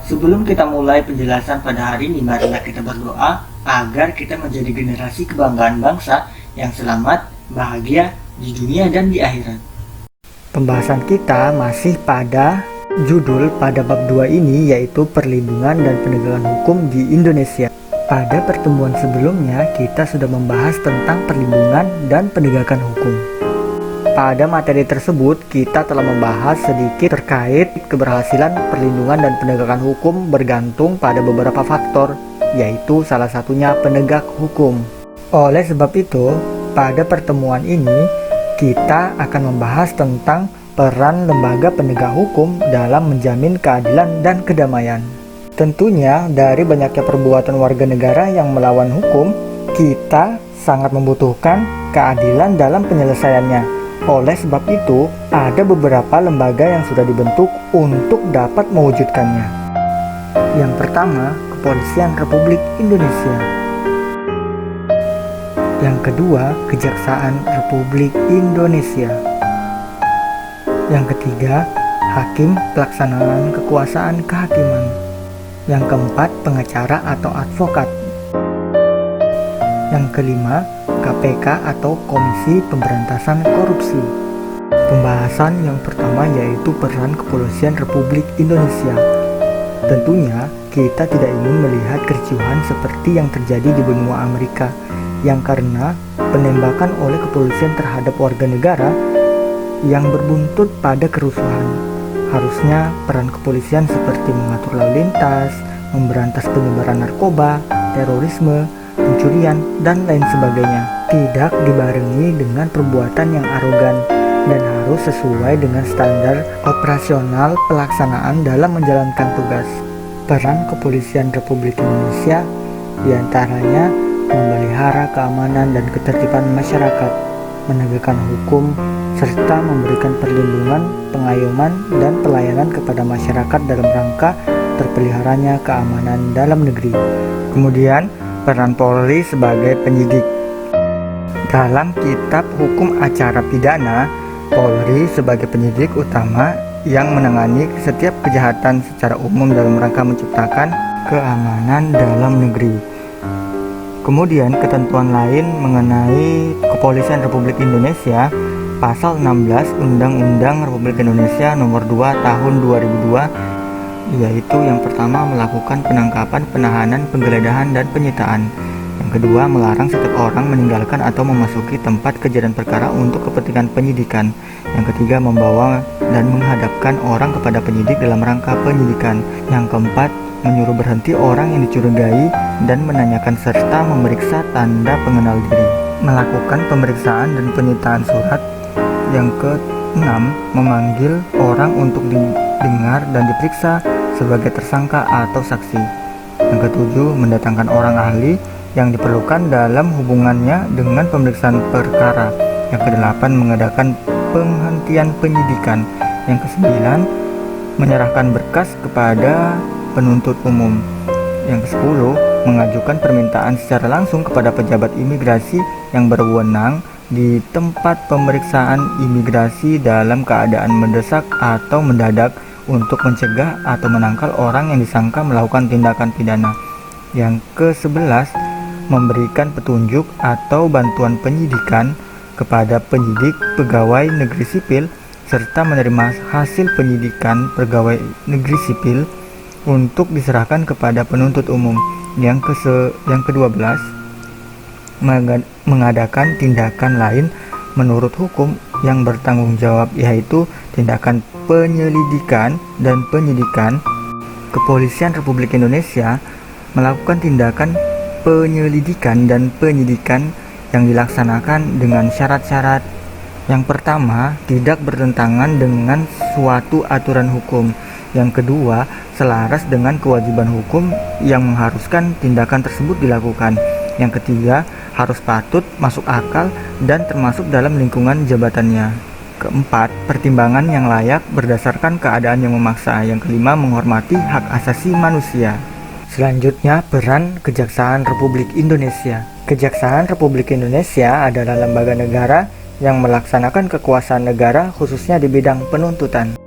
Sebelum kita mulai penjelasan pada hari ini, marilah kita berdoa agar kita menjadi generasi kebanggaan bangsa yang selamat, bahagia di dunia dan di akhirat. Pembahasan kita masih pada judul pada bab 2 ini, yaitu perlindungan dan penegakan hukum di Indonesia. Pada pertemuan sebelumnya, kita sudah membahas tentang perlindungan dan penegakan hukum. Pada materi tersebut, kita telah membahas sedikit terkait keberhasilan perlindungan dan penegakan hukum bergantung pada beberapa faktor, yaitu salah satunya penegak hukum. Oleh sebab itu, pada pertemuan ini, kita akan membahas tentang peran lembaga penegak hukum dalam menjamin keadilan dan kedamaian. Tentunya, dari banyaknya perbuatan warga negara yang melawan hukum, kita sangat membutuhkan keadilan dalam penyelesaiannya. Oleh sebab itu, ada beberapa lembaga yang sudah dibentuk untuk dapat mewujudkannya. Yang pertama, Kepolisian Republik Indonesia. Yang kedua, Kejaksaan Republik Indonesia. Yang ketiga, Hakim Pelaksanaan Kekuasaan Kehakiman. Yang keempat, pengacara atau advokat. Yang kelima, KPK atau Komisi Pemberantasan Korupsi. Pembahasan yang pertama yaitu peran Kepolisian Republik Indonesia. Tentunya kita tidak ingin melihat kericuhan seperti yang terjadi di benua Amerika, yang karena penembakan oleh kepolisian terhadap warga negara yang berbuntut pada kerusuhan. Harusnya peran kepolisian seperti mengatur lalu lintas, memberantas penyebaran narkoba, terorisme, pencurian, dan lain sebagainya tidak dibarengi dengan perbuatan yang arogan dan harus sesuai dengan standar operasional pelaksanaan dalam menjalankan tugas. Peran Kepolisian Republik Indonesia diantaranya memelihara keamanan dan ketertiban masyarakat, menegakkan hukum, serta memberikan perlindungan, pengayoman, dan pelayanan kepada masyarakat dalam rangka terpeliharanya keamanan dalam negeri. Kemudian, peran Polri sebagai penyidik. Dalam kitab hukum acara pidana, Polri sebagai penyidik utama yang menangani setiap kejahatan secara umum dalam rangka menciptakan keamanan dalam negeri. Kemudian ketentuan lain mengenai Kepolisian Republik Indonesia, Pasal 16 Undang-Undang Republik Indonesia Nomor 2 Tahun 2002, yaitu yang pertama melakukan penangkapan, penahanan, penggeledahan, dan penyitaan. Yang kedua, melarang setiap orang meninggalkan atau memasuki tempat kejadian perkara untuk kepentingan penyidikan. Yang ketiga, membawa dan menghadapkan orang kepada penyidik dalam rangka penyidikan. Yang keempat, menyuruh berhenti orang yang dicurigai dan menanyakan serta memeriksa tanda pengenal diri. Melakukan pemeriksaan dan penyitaan surat. Yang keenam, memanggil orang untuk didengar dan diperiksa sebagai tersangka atau saksi. Yang ketujuh, mendatangkan orang ahli yang diperlukan dalam hubungannya dengan pemeriksaan perkara. Yang kedelapan, mengadakan penghentian penyidikan. Yang kesembilan, menyerahkan berkas kepada penuntut umum. Yang kesepuluh, mengajukan permintaan secara langsung kepada pejabat imigrasi yang berwenang di tempat pemeriksaan imigrasi dalam keadaan mendesak atau mendadak untuk mencegah atau menangkal orang yang disangka melakukan tindakan pidana. Yang ke-11, memberikan petunjuk atau bantuan penyidikan kepada penyidik pegawai negeri sipil serta menerima hasil penyidikan pegawai negeri sipil untuk diserahkan kepada penuntut umum. Yang ke-12, mengadakan tindakan lain menurut hukum yang bertanggung jawab, yaitu tindakan penyelidikan dan penyidikan. Kepolisian Republik Indonesia melakukan tindakan penyelidikan dan penyidikan yang dilaksanakan dengan syarat-syarat. Yang pertama, tidak bertentangan dengan suatu aturan hukum. Yang kedua, selaras dengan kewajiban hukum yang mengharuskan tindakan tersebut dilakukan. Yang ketiga, harus patut, masuk akal, dan termasuk dalam lingkungan jabatannya. Keempat, pertimbangan yang layak berdasarkan keadaan yang memaksa. Yang kelima, menghormati hak asasi manusia. Selanjutnya, peran Kejaksaan Republik Indonesia. Kejaksaan Republik Indonesia adalah lembaga negara yang melaksanakan kekuasaan negara khususnya di bidang penuntutan.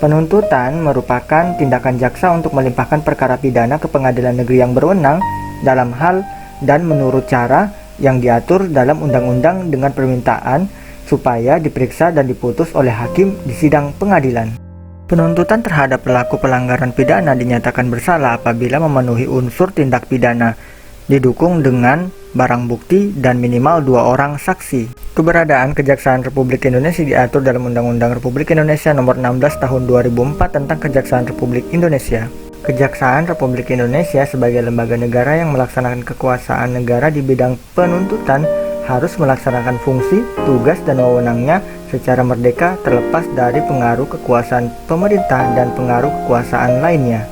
Penuntutan merupakan tindakan jaksa untuk melimpahkan perkara pidana ke pengadilan negeri yang berwenang dalam hal dan menurut cara yang diatur dalam undang-undang dengan permintaan supaya diperiksa dan diputus oleh hakim di sidang pengadilan. Penuntutan terhadap pelaku pelanggaran pidana dinyatakan bersalah apabila memenuhi unsur tindak pidana, didukung dengan barang bukti dan minimal 2 orang saksi. Keberadaan Kejaksaan Republik Indonesia diatur dalam Undang-Undang Republik Indonesia Nomor 16 Tahun 2004 tentang Kejaksaan Republik Indonesia. Kejaksaan Republik Indonesia sebagai lembaga negara yang melaksanakan kekuasaan negara di bidang penuntutan harus melaksanakan fungsi, tugas, dan wewenangnya secara merdeka terlepas dari pengaruh kekuasaan pemerintah dan pengaruh kekuasaan lainnya.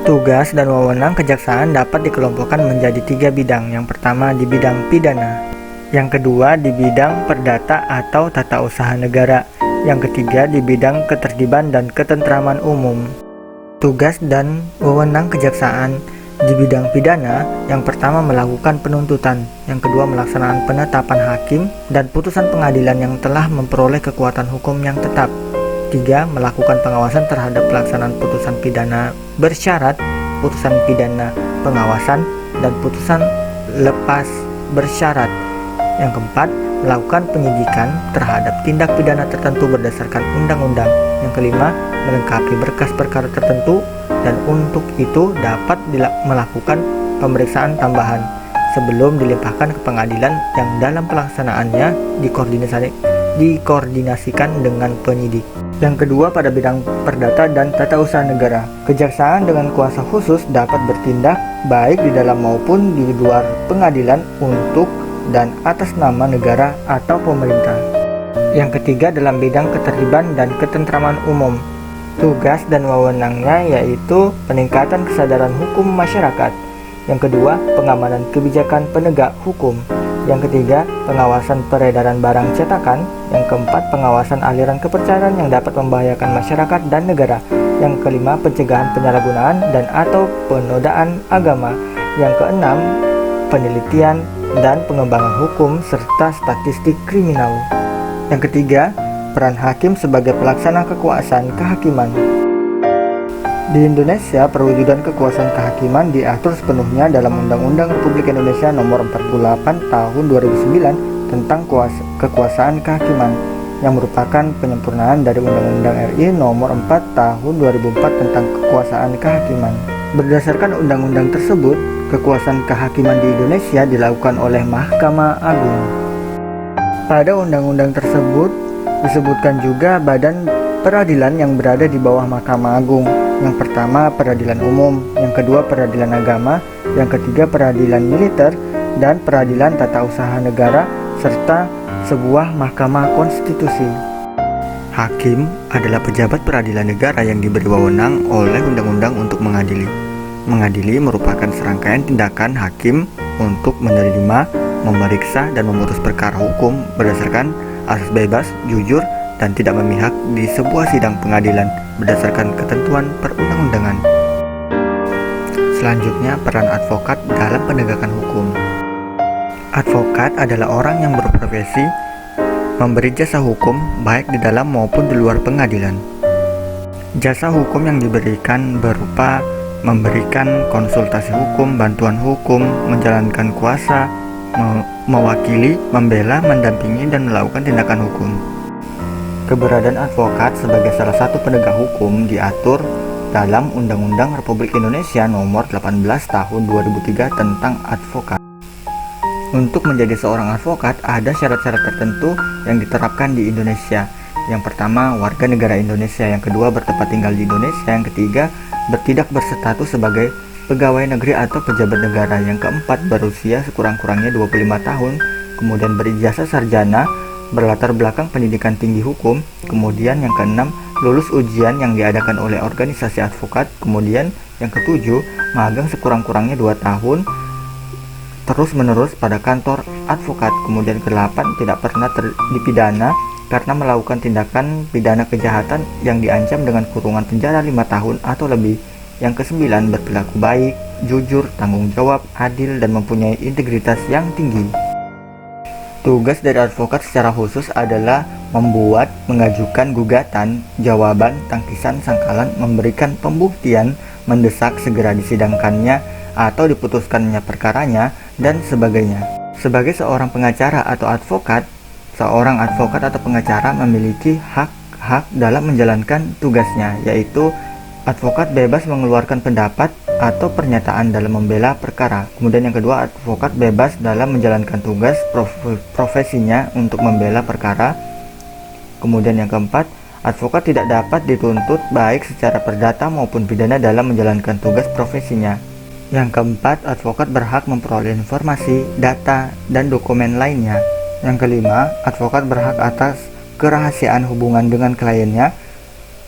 Tugas dan wewenang kejaksaan dapat dikelompokkan menjadi 3 bidang. Yang pertama di bidang pidana, yang kedua di bidang perdata atau tata usaha negara, yang ketiga di bidang ketertiban dan ketentraman umum. Tugas dan wewenang kejaksaan di bidang pidana, yang pertama melakukan penuntutan, yang kedua melaksanakan penetapan hakim dan putusan pengadilan yang telah memperoleh kekuatan hukum yang tetap. 3. Melakukan pengawasan terhadap pelaksanaan putusan pidana bersyarat, putusan pidana pengawasan, dan putusan lepas bersyarat. Yang keempat, melakukan penyidikan terhadap tindak pidana tertentu berdasarkan undang-undang. Yang kelima, melengkapi berkas perkara tertentu, dan untuk itu dapat melakukan pemeriksaan tambahan sebelum dilimpahkan ke pengadilan yang dalam pelaksanaannya dikoordinasikan dengan penyidik. Yang kedua pada bidang perdata dan tata usaha negara. Kejaksaan dengan kuasa khusus dapat bertindak baik di dalam maupun di luar pengadilan untuk dan atas nama negara atau pemerintah. Yang ketiga dalam bidang ketertiban dan ketentraman umum. Tugas dan wewenangnya yaitu peningkatan kesadaran hukum masyarakat. Yang kedua, pengamanan kebijakan penegak hukum. Yang ketiga, pengawasan peredaran barang cetakan. Yang keempat, pengawasan aliran kepercayaan yang dapat membahayakan masyarakat dan negara. Yang kelima, pencegahan penyalahgunaan dan atau penodaan agama. Yang keenam, penelitian dan pengembangan hukum serta statistik kriminal. Yang ketiga, peran hakim sebagai pelaksana kekuasaan kehakiman. Di Indonesia, perwujudan kekuasaan kehakiman diatur sepenuhnya dalam Undang-Undang Republik Indonesia Nomor 48 Tahun 2009 tentang kekuasaan kehakiman, yang merupakan penyempurnaan dari Undang-Undang RI Nomor 4 Tahun 2004 tentang kekuasaan kehakiman. Berdasarkan undang-undang tersebut, kekuasaan kehakiman di Indonesia dilakukan oleh Mahkamah Agung. Pada undang-undang tersebut disebutkan juga badan peradilan yang berada di bawah Mahkamah Agung. Yang pertama peradilan umum, yang kedua peradilan agama, yang ketiga peradilan militer, dan peradilan tata usaha negara, serta sebuah mahkamah konstitusi. Hakim adalah pejabat peradilan negara yang diberi wewenang oleh undang-undang untuk mengadili. Mengadili merupakan serangkaian tindakan hakim untuk menerima, memeriksa, dan memutus perkara hukum berdasarkan asas bebas, jujur, dan tidak memihak di sebuah sidang pengadilan berdasarkan ketentuan perundang-undangan. Selanjutnya, peran advokat dalam penegakan hukum. Advokat adalah orang yang berprofesi memberi jasa hukum baik di dalam maupun di luar pengadilan. Jasa hukum yang diberikan berupa memberikan konsultasi hukum, bantuan hukum, menjalankan kuasa, mewakili, membela, mendampingi, dan melakukan tindakan hukum. Keberadaan advokat sebagai salah satu penegak hukum diatur dalam Undang-Undang Republik Indonesia Nomor 18 Tahun 2003 tentang advokat. Untuk menjadi seorang advokat ada syarat-syarat tertentu yang diterapkan di Indonesia. Yang pertama, warga negara Indonesia. Yang kedua, bertempat tinggal di Indonesia. Yang ketiga, tidak berstatus sebagai pegawai negeri atau pejabat negara. Yang keempat, berusia sekurang-kurangnya 25 tahun, kemudian berijazah sarjana, berlatar belakang pendidikan tinggi hukum. Kemudian yang keenam, lulus ujian yang diadakan oleh organisasi advokat. Kemudian yang ketujuh, magang sekurang-kurangnya 2 tahun terus menerus pada kantor advokat. Kemudian ke-8, tidak pernah dipidana karena melakukan tindakan pidana kejahatan yang diancam dengan kurungan penjara 5 tahun atau lebih. Yang ke-9, berperilaku baik, jujur, tanggung jawab, adil, dan mempunyai integritas yang tinggi. Tugas dari advokat secara khusus adalah membuat, mengajukan gugatan, jawaban, tangkisan, sangkalan, memberikan pembuktian, mendesak segera disidangkannya atau diputuskannya perkaranya, dan sebagainya. Sebagai seorang pengacara atau advokat, seorang advokat atau pengacara memiliki hak dalam menjalankan tugasnya, yaitu advokat bebas mengeluarkan pendapat atau pernyataan dalam membela perkara. Kemudian yang kedua, advokat bebas dalam menjalankan tugas profesinya untuk membela perkara. Kemudian yang keempat, advokat tidak dapat dituntut baik secara perdata maupun pidana dalam menjalankan tugas profesinya. Yang keempat, advokat berhak memperoleh informasi, data, dan dokumen lainnya. Yang kelima, advokat berhak atas kerahasiaan hubungan dengan kliennya.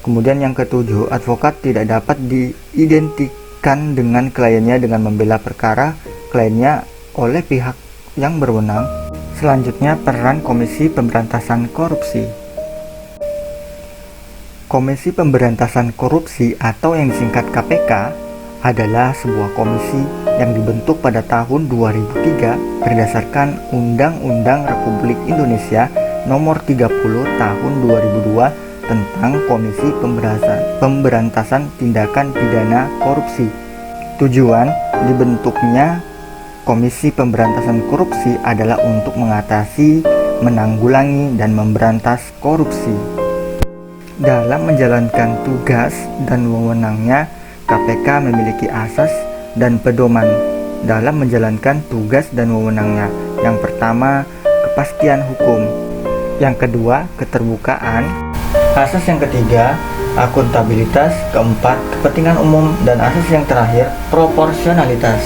Kemudian yang ketujuh, advokat tidak dapat diidentikan dengan kliennya dengan membela perkara kliennya oleh pihak yang berwenang. Selanjutnya, peran Komisi Pemberantasan Korupsi. Komisi Pemberantasan Korupsi atau yang disingkat KPK adalah sebuah komisi yang dibentuk pada tahun 2003 berdasarkan Undang-Undang Republik Indonesia Nomor 30 Tahun 2002 tentang Komisi Pemberantasan Tindakan Pidana Korupsi. Tujuan dibentuknya Komisi Pemberantasan Korupsi adalah untuk mengatasi, menanggulangi, dan memberantas korupsi. Dalam menjalankan tugas dan wewenangnya, KPK memiliki asas dan pedoman dalam menjalankan tugas dan wewenangnya. Yang pertama, kepastian hukum. Yang kedua, keterbukaan. Asas yang ketiga, akuntabilitas. Keempat, kepentingan umum. Dan asas yang terakhir, proporsionalitas.